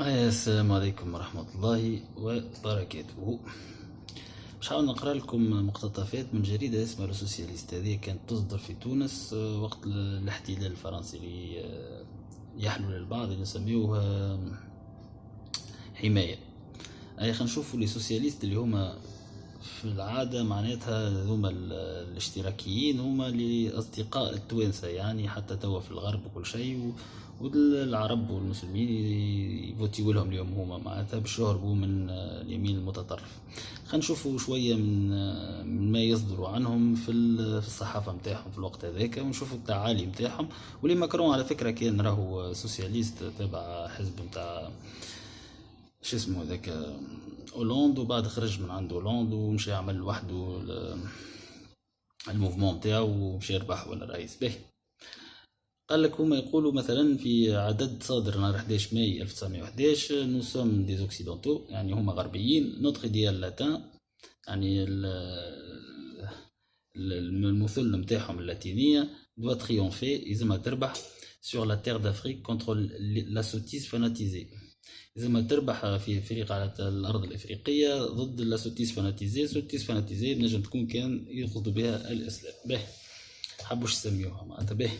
السلام عليكم ورحمة الله وبركاته. باش نحاول نقرا لكم مقتطفات من جريدة اسمها لو سوسياليست. هذه كانت تصدر في تونس وقت الاحتلال الفرنسي اللي يحلو للبعض اللي يسميوه حماية. أي خلينا نشوفوا لي سوسياليست اللي هما في العادة معناتها هما الاشتراكيين، هما اللي أصدقاء التوانسة، يعني حتى توا في الغرب وكل شيء، والعرب والمسلمين يفوتيوا لهم اليوم هما معناتها باش يهربوا من اليمين المتطرف. خلينا نشوفوا شوية من ما يصدروا عنهم في الصحافة متاعهم في الوقت هذاك، ونشوفوا التعالي متاعهم. ولي ماكرون على فكرة كان راهو سوسياليست تابع حزب متاع شو اسمه هذاك هولاند، وبعد خرج من عند هولاند ومشي يعمل وحده الموفمون متاعو ومشي يربح ولا رئيس به. قال لك هما يقولوا مثلا في عدد صادر نهار 11 ماي 1911: نو سوم دي اوكسيدونتو، يعني هما غربيين. نوتر ايديال لاتان، يعني المثل متاعهم اللاتينية، دوا تريومفي، يلزمها تربح، سور لا تير دافريك كونتر لا سوتيس فاناتيزي، يلزمها تربح في افريقيا على الارض الافريقيه ضد لا سوتيس فاناتيزي. سوتيس فاناتيزي نجم تكون كان يقصد بها الاسلام، به حبوش يسميوها معناتها به.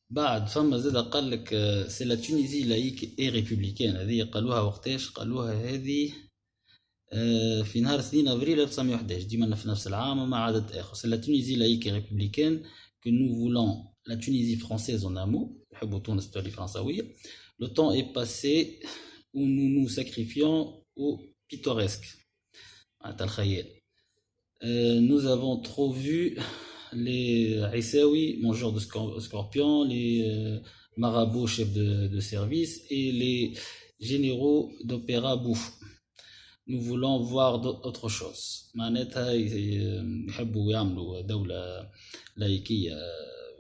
بعد فما زاد قال لك سي لا تونيزي لايك اي ريبوبليكان. هذه قالوها وقتاش؟ قالوها هذه في نهار 2 افريل 1911، ديما في نفس العام مع عدد اخر. سي لا تونيزي لايك اي ريبوبليكان كو نو فولون لا تونيزي فرانسيز اون امو، يحبوا تونس تولي فرنساويه. Le temps est passé où nous nous sacrifions au pittoresque. Nous avons trop vu les Aïssaoui, mangeurs de scorpions, les marabouts chefs de service et les généraux d'opéra bouffes. Nous voulons voir autre chose. معناتها يحبوا يعملوا دولة لايكية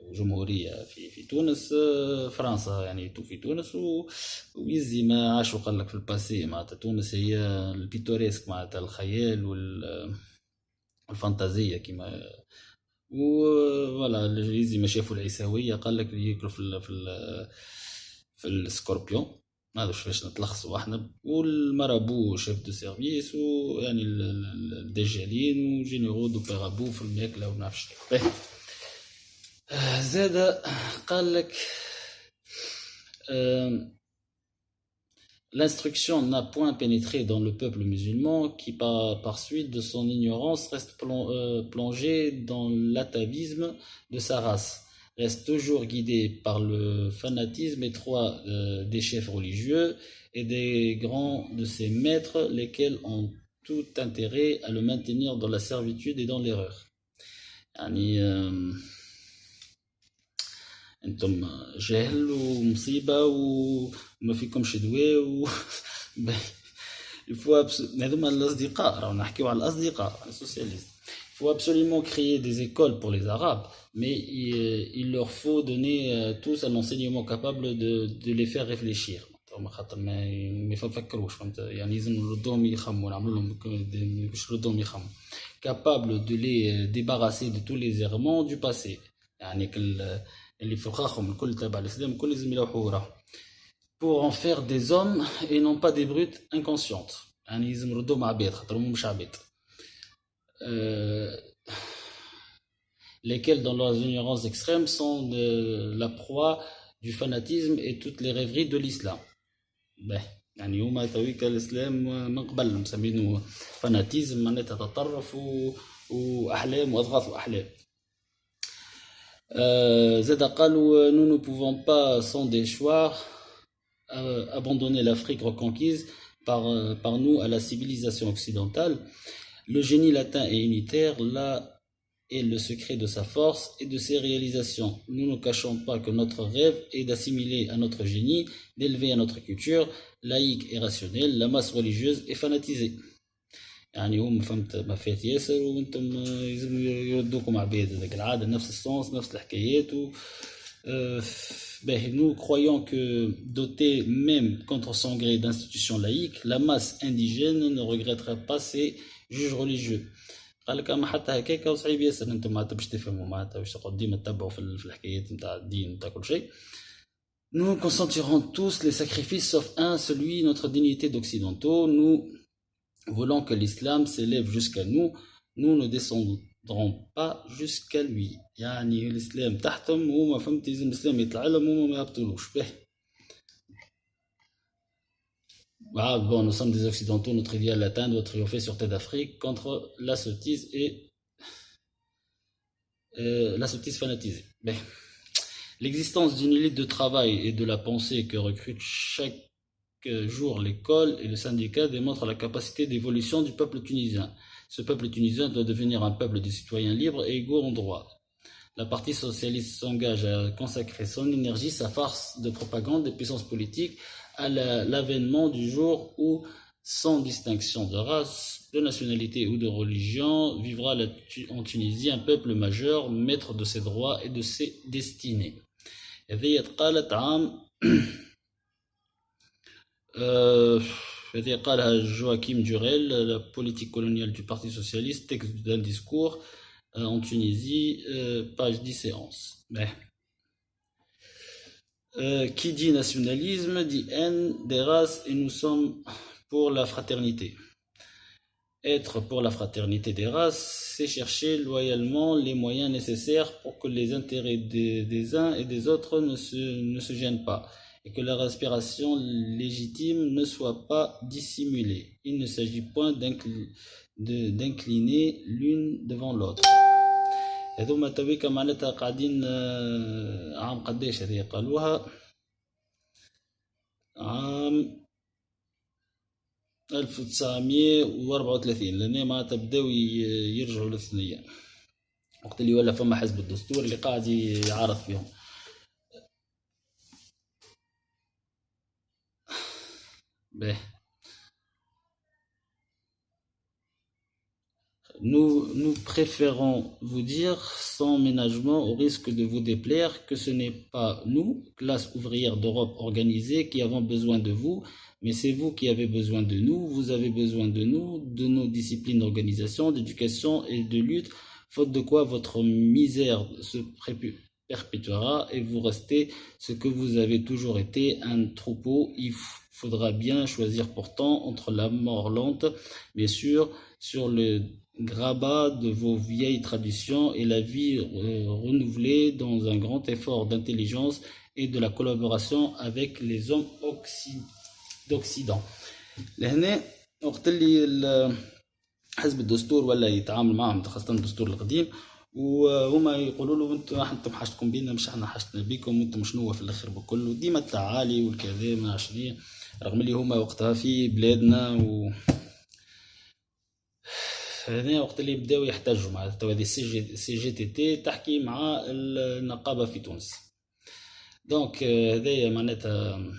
وجمهورية في تونس، فرنسا يعني تو في تونس، ويزي ما عاشوا. قال لك في الباسي معناتها تونس هي البيتوريسك، معناتها الخيال والفانتازية كما ولا يزي ما شافوا العيساوية. قال لك ياكلوا في السكوربيون، ما ادري باش نتلخصوا احنا، والمرابو شيف دو سيرفيس، ويعني الدجالين وجينيرو دو بيرابو في الماكله وما نعرفش. زاد قال لك l'instruction n'a point pénétré dans le peuple musulman qui par suite de son ignorance reste plongé dans l'atavisme de sa race, reste toujours guidé par le fanatisme étroit des chefs religieux et des grands de ses maîtres, lesquels ont tout intérêt à le maintenir dans la servitude et dans l'erreur. يعني انتم جهل ومصيبه وما فيكمش دواء هذوما الاصدقاء، راهو نحكيو على الاصدقاء السوسياليست. Il faut absolument créer des écoles pour les arabes, mais il leur faut donner tous un enseignement capable de les faire réfléchir. خاطر ما يفكروش، فهمت؟ يعني لازم نردهم يخموا، نعمل لهم باش يردهم يخموا. capable de les débarrasser de tous les errements du passé، يعني اللي في فخاخهم الكل تبع الإسلام الكل لازم يلوحوا وراه. pour en faire des hommes et non pas des brutes inconscientes، يعني لازم يردوهم عباد خاطر هم مش عباد. lesquels dans leurs ignorances extrêmes sont la proie du fanatisme et toutes les rêveries de l'islam. يعني هما تويك الإسلام من قبل مسمينه فاناتيزم، معناتها تطرف وأحلام وأضغاث وأحلام. زاد قالوا nous ne pouvons pas sans déchoir abandonner l'Afrique reconquise par nous à la civilisation occidentale. Le génie latin est unitaire, là est le secret de sa force et de ses réalisations. Nous ne cachons pas que notre rêve est d'assimiler à notre génie, d'élever à notre culture laïque et rationnelle la masse religieuse et fanatisée. يعني هم فهمت ما فات ياسر وانتم لازم يردوكم عباد، هذاك العاده نفس السونس نفس الحكايات. Nous croyons que dotée même contre son gré d'institutions laïques, la masse indigène ne regrettera pas ses juges religieux. قال لك اما حتى هكاك وصعيب ياسر انتم معناتها باش تفهموا معناتها واش تقعدوا ديما تتبعوا في الحكايات نتاع الدين نتاع كل شيء. Nous consentirons tous les sacrifices sauf un, celui notre dignité d'occidentaux. Nous voulons que l'islam s'élève jusqu'à nous. Nous ne descendrons pas jusqu'à lui. يعني الإسلام تحتهم وما فهمت لازم الإسلام يطلع لهم وما ما يهبطولوش به. Ah, bon, nous sommes des occidentaux, notre idéal atteint doit triompher sur terre d'Afrique contre la sottise et la sottise fanatisée. Ben, l'existence d'une élite de travail et de la pensée que recrute chaque jour l'école et le syndicat démontre la capacité d'évolution du peuple tunisien. Ce peuple tunisien doit devenir un peuple de citoyens libres et égaux en droit. La partie socialiste s'engage à consacrer son énergie, sa farce de propagande des puissances politiques à l'avènement du jour où, sans distinction de race, de nationalité ou de religion, vivra en Tunisie un peuple majeur, maître de ses droits et de ses destinées. هذه قالت عام هذه قالها جواكيم جوريل, la politique coloniale du Parti socialiste, texte d'un discours en Tunisie, page 10 et 11. Mais, qui dit nationalisme dit haine des races et nous sommes pour la fraternité. Être pour la fraternité des races, c'est chercher loyalement les moyens nécessaires pour que les intérêts des uns et des autres ne se gênent pas et que leur aspiration légitime ne soit pas dissimulée. Il ne s'agit point d'incliner l'une devant l'autre. هذوما تويكا معناتها قاعدين عام قداش هذه قالوها عام 1934 لأن معناتها بداو يرجعوا للثنية وقت اللي ولا فما حزب الدستور اللي قاعد يعارض فيهم. به Nous préférons vous dire sans ménagement au risque de vous déplaire que ce n'est pas nous, classe ouvrière d'Europe organisée, qui avons besoin de vous, mais c'est vous qui avez besoin de nous, vous avez besoin de nous, de nos disciplines d'organisation, d'éducation et de lutte, faute de quoi votre misère se perpétuera et vous restez ce que vous avez toujours été, un troupeau. Il faudra bien choisir pourtant entre la mort lente, bien sûr, sur le grabat de vos vieilles traditions et la vie renouvelée dans un grand effort d'intelligence et de la collaboration avec les hommes d'Occident. لهنا وقت اللي حزب الدستور ولا يتعامل معهم خاصة الدستور القديم وهما يقولوا له انتم حاجتكم بينا مش احنا حاجتنا بيكم وانتم شنو في الاخر بكل وديما التعالي والكذا ما عشرين رغم اللي هما وقتها في بلادنا و هذا وقت اللي بداو يحتاجوا مع هذه سي جي تي تي تحكي مع النقابه في تونس. دونك هذايا معناتها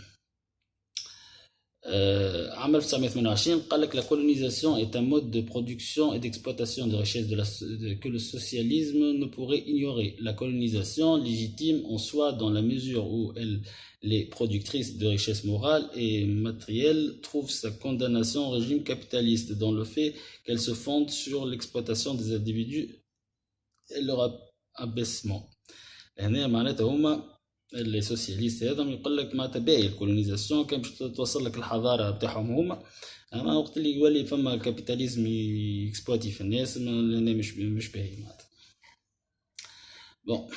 عام 1928 قال لك la colonisation est un mode de production et d'exploitation de richesses que le socialisme ne pourrait ignorer. La colonisation légitime en soi dans la mesure où elle est productrice de richesses morales et matérielles trouve sa condamnation au régime capitaliste dans le fait qu'elle se fonde sur l'exploitation des individus et leur abaissement. هنا معناتها هما اللي سوسياليست هذا يقول لك معناتها باهي الكولونيزاسيون كان باش توصل لك الحضاره بتاعهم هما اما وقت اللي يولي فما الكابيتاليزم يكسبلوتي في الناس لان مش باهي معناتها. بون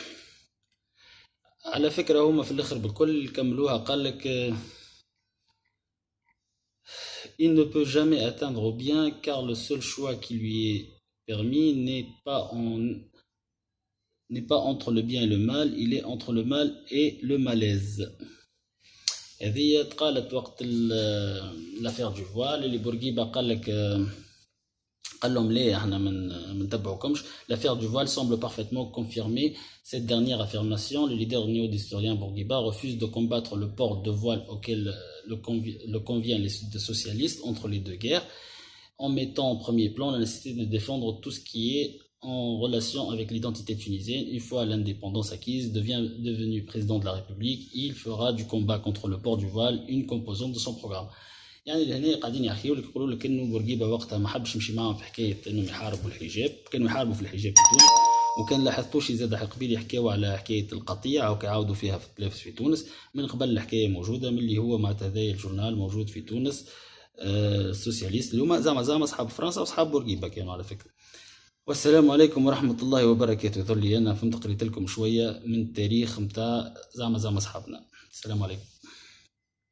على فكره هما في الاخر بالكل كملوها قال لك il ne peut jamais atteindre au bien car le seul choix qui lui est permis n'est pas entre le bien et le mal, il est entre le mal et le malaise. هذه تقالت وقت l'affaire du voile اللي بورقيبة قال لهم ليه احنا من نتبعوكمش. L'affaire du voile semble parfaitement confirmer cette dernière affirmation. Le leader néo-d'historien Bourguiba refuse de combattre le port de voile auquel le convient les socialistes entre les deux guerres en mettant en premier plan la nécessité de défendre tout ce qui est en relation avec l'identité tunisienne. Une fois l'indépendance acquise, devenu président de la République, il fera du combat contre le port du voile une composante de son programme. يعني لهنا قاعدين يحكيوا لك يقولوا لك انه بورقيبه وقتها ما حبش يمشي معهم في حكايه انهم يحاربوا الحجاب، كانوا يحاربوا في الحجاب في تونس وكان لاحظتوش زاد قبيل يحكيو على حكايه القطيع وكيعاودوا فيها في التلفز في تونس. من قبل الحكايه موجوده من اللي هو معناتها هذايا الجورنال موجود في تونس. السوسياليست اللي هما زعما اصحاب فرنسا واصحاب بورقيبه كانوا على فكره. والسلام عليكم ورحمه الله وبركاته. ذولي انا فهمت قريت لكم شويه من التاريخ نتاع زعما اصحابنا. السلام عليكم.